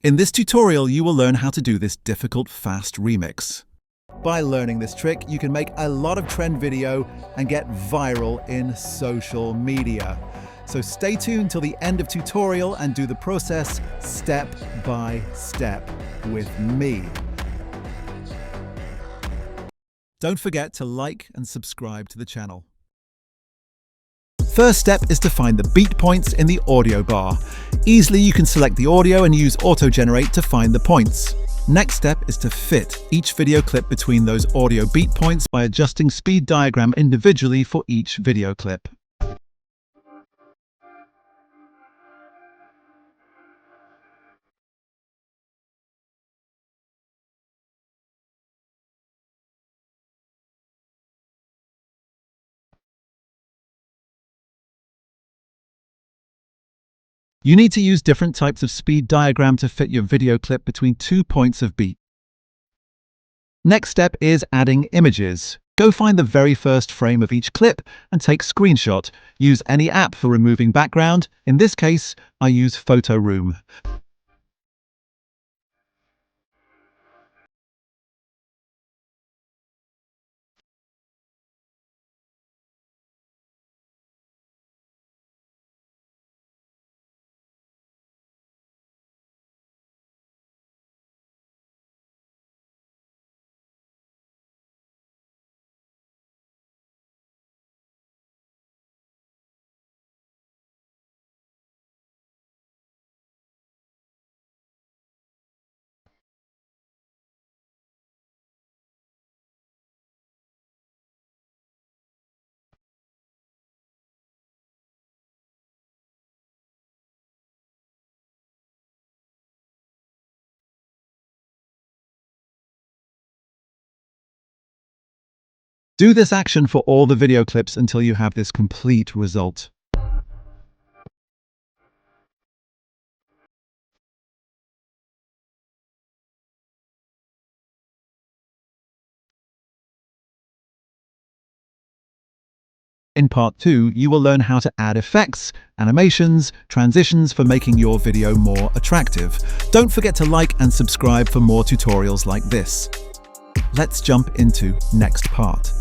In this tutorial, you will learn how to do this difficult fast remix. By learning this trick, you can make a lot of trend video and get viral in social media. So stay tuned till the end of tutorial and do the process step by step with me. Don't forget to like and subscribe to the channel. First step is to find the beat points in the audio bar. Easily you can select the audio and use auto-generate to find the points. Next step is to fit each video clip between those audio beat points by adjusting speed diagram individually for each video clip. You need to use different types of speed diagram to fit your video clip between 2 points of beat. Next step is adding images. Go find the very first frame of each clip and take screenshot. Use any app for removing background. In this case, I use Photo Room. Do this action for all the video clips until you have this complete result. In part 2, you will learn how to add effects, animations, transitions for making your video more attractive. Don't forget to like and subscribe for more tutorials like this. Let's jump into next part.